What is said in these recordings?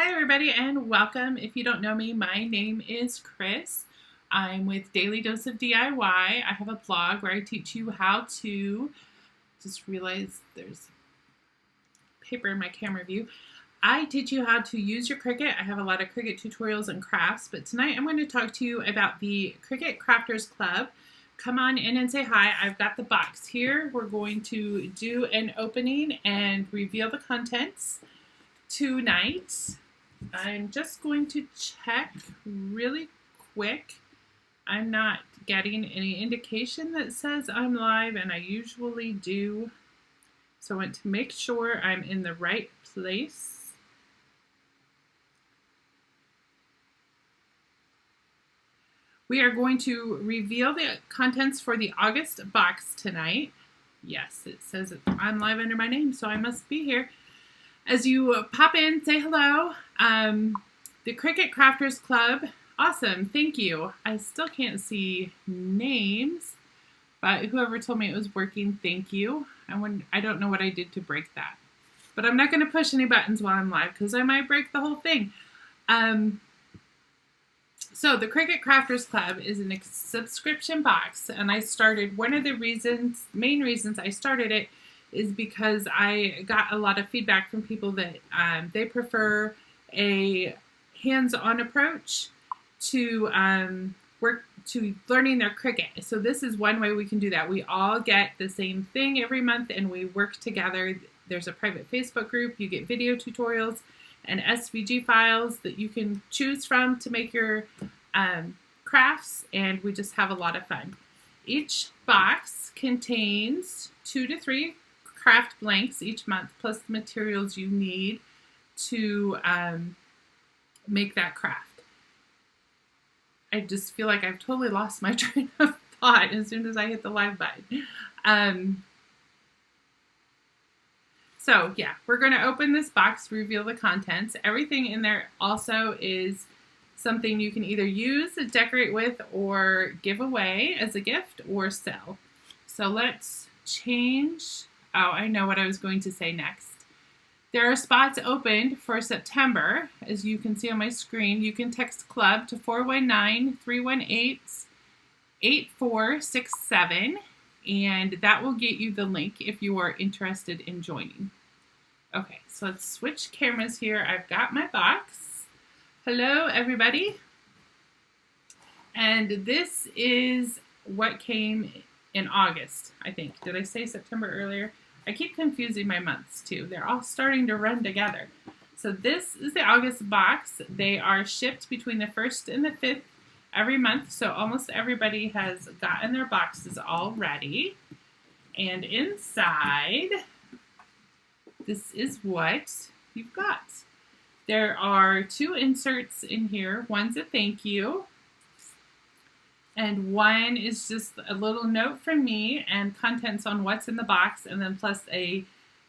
Hi everybody and welcome. If you don't know me, my name is Chris. I'm with Daily Dose of DIY. I have a blog where I teach you how to, just realized there's paper in my camera view. I teach you how to use your Cricut. I have a lot of Cricut tutorials and crafts, but tonight I'm going to talk to you about the Cricut Crafters Club. Come on in and say hi. I've got the box here. We're going to do an opening and reveal the contents tonight. I'm just going to check really quick. I'm not getting any indication that says I'm live, and I usually do. So I want to make sure I'm in the right place. We are going to reveal the contents for the August box tonight. Yes, it says I'm live under my name, so I must be here. As you pop in, say hello. The Cricut Crafters Club, awesome, thank you. I still can't see names, but whoever told me it was working, thank you. I don't know what I did to break that. But I'm not going to push any buttons while I'm live because I might break the whole thing. So the Cricut Crafters Club is a subscription box, and I started, one of the main reasons I started it is because I got a lot of feedback from people that they prefer a hands-on approach to learning their Cricut. So this is one way we can do that. We all get the same thing every month and we work together. There's a private Facebook group. You get video tutorials and SVG files that you can choose from to make your crafts, and we just have a lot of fun. Each box contains 2 to 3 craft blanks each month, plus the materials you need to make that craft. I just feel like I've totally lost my train of thought as soon as I hit the live button. So yeah, we're going to open this box, reveal the contents. Everything in there also is something you can either use, decorate with, or give away as a gift or sell. So let's change. Oh, I know what I was going to say next. There are spots opened for September. As you can see on my screen, you can text CLUB to 419-318-8467, and that will get you the link if you are interested in joining. Okay, so let's switch cameras here. I've got my box. Hello, everybody. And this is what came in August, I think. Did I say September earlier? I keep confusing my months too. They're all starting to run together. So this is the August box. They are shipped between the 1st and the 5th every month. So almost everybody has gotten their boxes already. And inside, this is what you've got. There are 2 inserts in here. One's a thank you. And one is just a little note from me and contents on what's in the box, and then plus a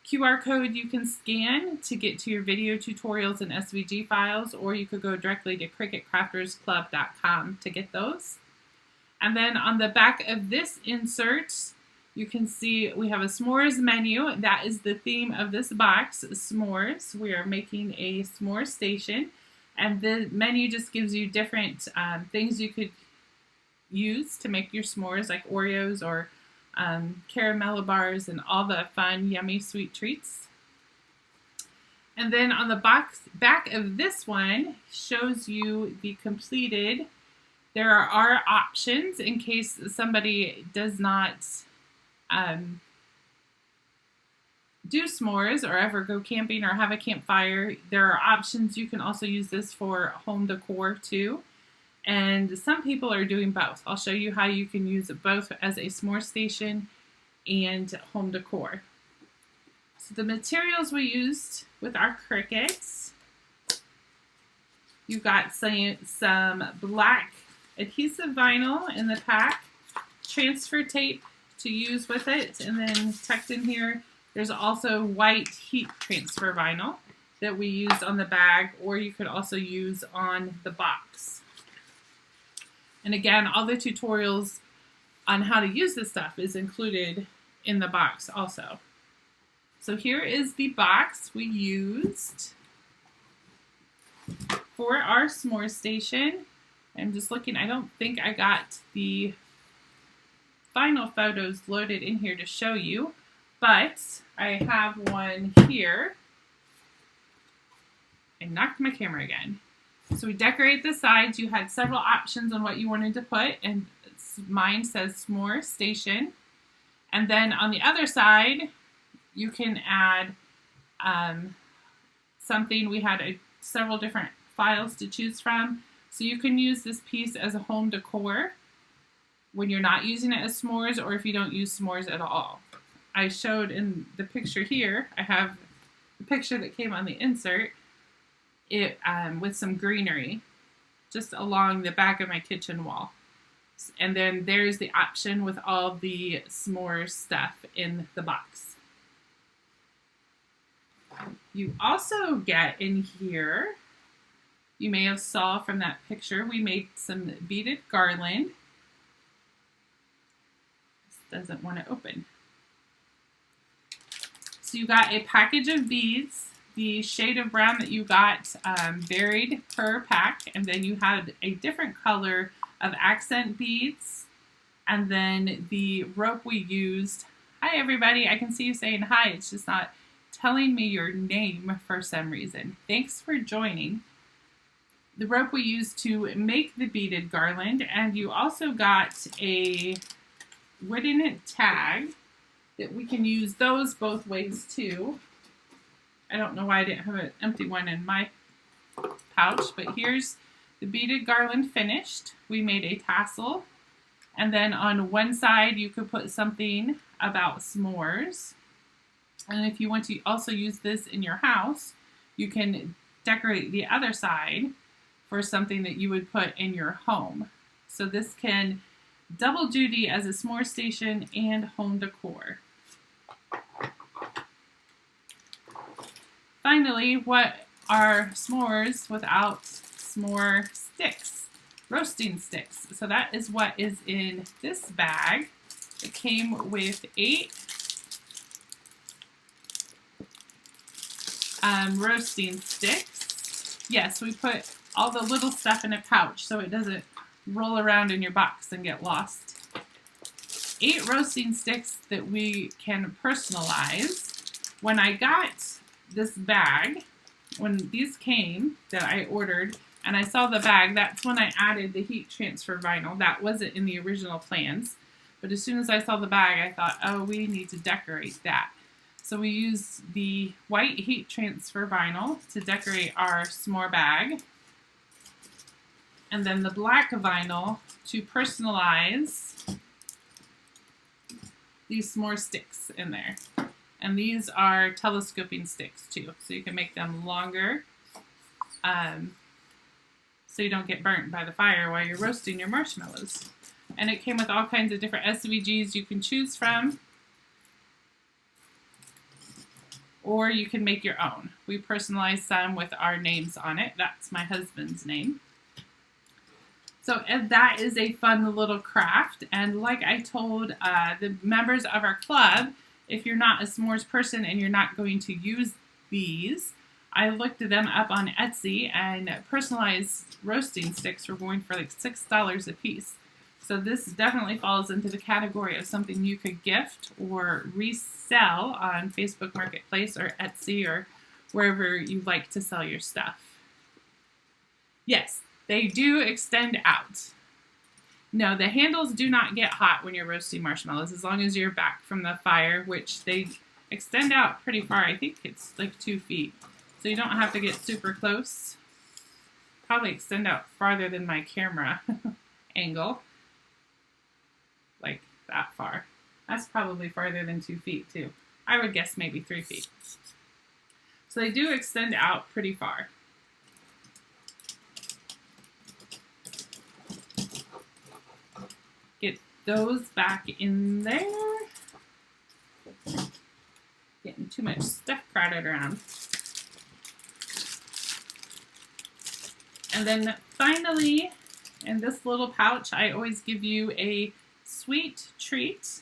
QR code you can scan to get to your video tutorials and SVG files, or you could go directly to CricutCraftersClub.com to get those. And then on the back of this insert, you can see we have a s'mores menu. That is the theme of this box, s'mores. We are making a s'more station, and the menu just gives you different things you could use to make your s'mores, like Oreos or caramel bars and all the fun, yummy, sweet treats. And then on the back of this one shows you the completed. There are options in case somebody does not do s'mores or ever go camping or have a campfire. There are options. You can also use this for home decor too. And some people are doing both. I'll show you how you can use it both as a s'more station and home decor. So the materials we used with our Cricuts, you got some black adhesive vinyl in the pack, transfer tape to use with it, and then tucked in here, there's also white heat transfer vinyl that we used on the bag, or you could also use on the box. And again, all the tutorials on how to use this stuff is included in the box also. So here is the box we used. For our s'more station, I'm just looking, I don't think I got the final photos loaded in here to show you, but I have one here. I knocked my camera again. So we decorate the sides. You had several options on what you wanted to put, and mine says s'more station. And then on the other side, you can add something. We had several different files to choose from. So you can use this piece as a home decor when you're not using it as s'mores, or if you don't use s'mores at all. I showed in the picture here, I have the picture that came on the insert, it with some greenery just along the back of my kitchen wall. And then there's the option with all the s'more stuff in the box. You also get in here, you may have saw from that picture, we made some beaded garland. This doesn't want to open. So you got a package of beads. The shade of brown that you got varied per pack, and then you had a different color of accent beads, and then the rope we used. Hi everybody, I can see you saying hi, it's just not telling me your name for some reason. Thanks for joining. The rope we used to make the beaded garland, and you also got a wooden tag that we can use those both ways too. I don't know why I didn't have an empty one in my pouch, but here's the beaded garland finished. We made a tassel, and then on one side you could put something about s'mores. And if you want to also use this in your house, you can decorate the other side for something that you would put in your home. So this can double duty as a s'more station and home decor. Finally, what are s'mores without s'more sticks? Roasting sticks. So that is what is in this bag. It came with 8 roasting sticks. Yes, we put all the little stuff in a pouch so it doesn't roll around in your box and get lost. 8 roasting sticks that we can personalize. When I got this bag, when these came that I ordered and I saw the bag, that's when I added the heat transfer vinyl. That wasn't in the original plans, but as soon as I saw the bag, I thought, oh, we need to decorate that. So we used the white heat transfer vinyl to decorate our s'more bag, and then the black vinyl to personalize these s'more sticks in there. And these are telescoping sticks too, so you can make them longer so you don't get burnt by the fire while you're roasting your marshmallows. And it came with all kinds of different SVGs you can choose from, or you can make your own. We personalized some with our names on it. That's my husband's name. So that is a fun little craft, and like I told the members of our club, if you're not a s'mores person and you're not going to use these, I looked them up on Etsy, and personalized roasting sticks were going for like $6 a piece. So this definitely falls into the category of something you could gift or resell on Facebook Marketplace or Etsy or wherever you like to sell your stuff. Yes, they do extend out. No, the handles do not get hot when you're roasting marshmallows as long as you're back from the fire, which they extend out pretty far. I think it's like 2 feet. So you don't have to get super close. Probably extend out farther than my camera angle. Like that far. That's probably farther than 2 feet too. I would guess maybe 3 feet. So they do extend out pretty far. Get those back in there. Getting too much stuff crowded around. And then finally, in this little pouch, I always give you a sweet treat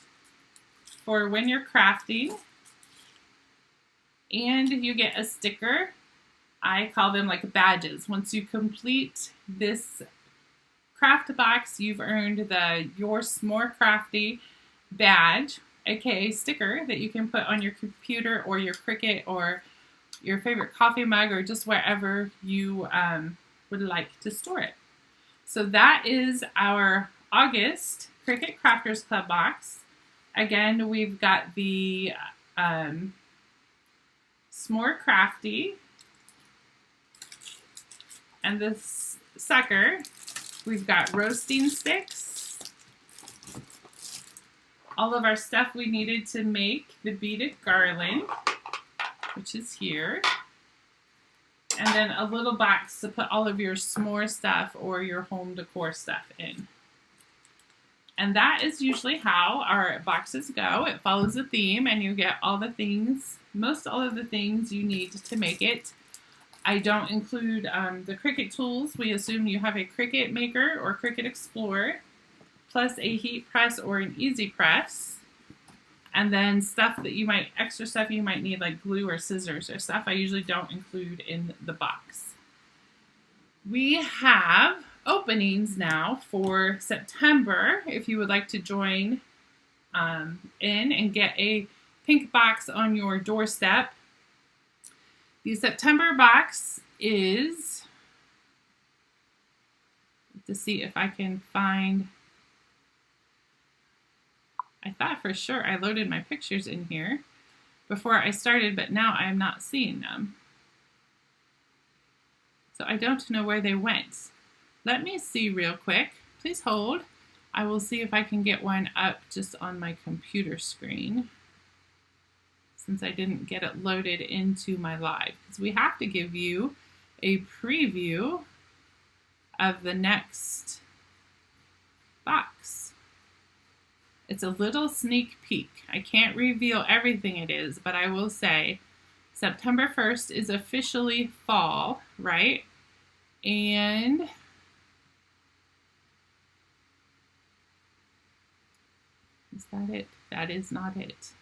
for when you're crafting. And you get a sticker I call them like badges. Once you complete this craft box, you've earned the Your S'more Crafty badge, aka sticker that you can put on your computer or your Cricut or your favorite coffee mug or just wherever you would like to store it. So that is our August Cricut Crafters Club box. Again, we've got the S'more Crafty and this sucker. We've got roasting sticks, all of our stuff we needed to make the beaded garland, which is here, and then a little box to put all of your s'more stuff or your home decor stuff in. And that is usually how our boxes go. It follows a theme and you get all the things, most all of the things you need to make it. I don't include the Cricut tools. We assume you have a Cricut Maker or Cricut Explorer, plus a heat press or an easy press. And then stuff that you might, extra stuff you might need like glue or scissors or stuff I usually don't include in the box. We have openings now for September if you would like to join in and get a pink box on your doorstep. The September box is, to see if I can find, I thought for sure I loaded my pictures in here before I started, but now I'm not seeing them. So I don't know where they went. Let me see real quick. Please hold. I will see if I can get one up just on my computer screen, since I didn't get it loaded into my live, because we have to give you a preview of the next box. It's a little sneak peek. I can't reveal everything it is, but I will say September 1st is officially fall, right? And is that it? That is not it.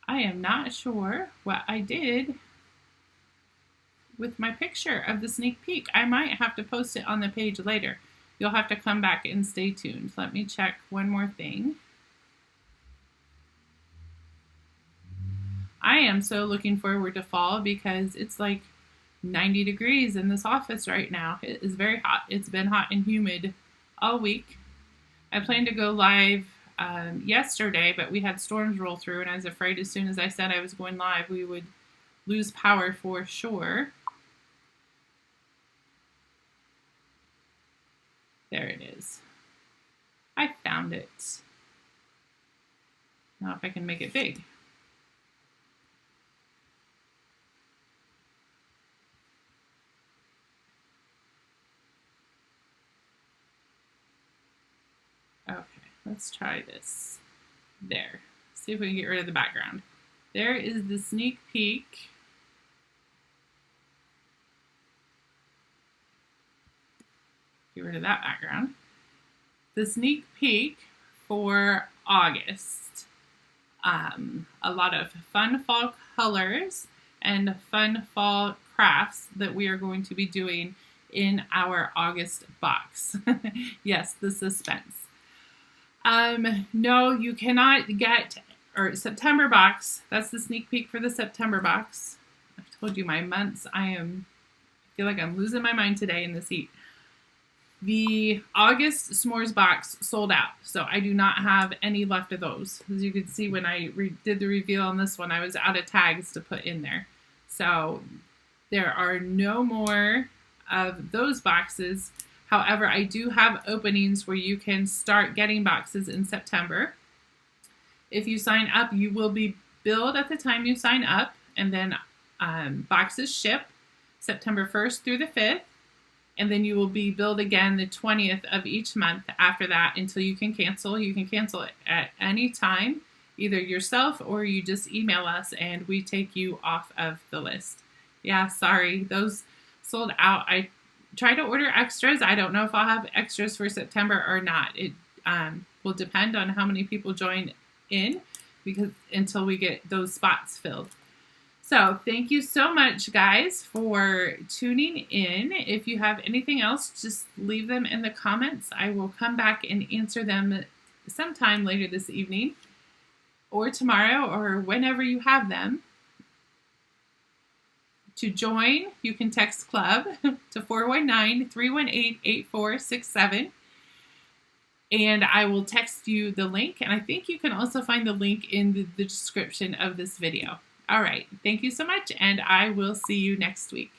I am not sure what I did with my picture of the sneak peek. I might have to post it on the page later. You'll have to come back and stay tuned. Let me check one more thing. I am so looking forward to fall because it's like 90 degrees in this office right now. It is very hot. It's been hot and humid all week. I plan to go live yesterday, but we had storms roll through, and I was afraid as soon as I said I was going live, we would lose power for sure. There it is. I found it. Now if I can make it big. Okay, let's try this. There. See if we can get rid of the background. There is the sneak peek. Get rid of that background. The sneak peek for August. A lot of fun fall colors and fun fall crafts that we are going to be doing in our August box. Yes, the suspense. No, you cannot get, or September box, that's the sneak peek for the September box. I've told you my months, I feel like I'm losing my mind today in this heat. The August s'mores box sold out, so I do not have any left of those. As you can see when I did the reveal on this one, I was out of tags to put in there. So there are no more of those boxes. However, I do have openings where you can start getting boxes in September. If you sign up, you will be billed at the time you sign up, and then boxes ship September 1st through the 5th, and then you will be billed again the 20th of each month after that until you can cancel. You can cancel it at any time, either yourself or you just email us and we take you off of the list. Yeah, sorry, those sold out. I try to order extras. I don't know if I'll have extras for September or not. It will depend on how many people join in. because until we get those spots filled. So thank you so much, guys, for tuning in. If you have anything else, just leave them in the comments. I will come back and answer them sometime later this evening or tomorrow or whenever you have them. To join, you can text club to 419-318-8467. And I will text you the link. And I think you can also find the link in the description of this video. All right. Thank you so much. And I will see you next week.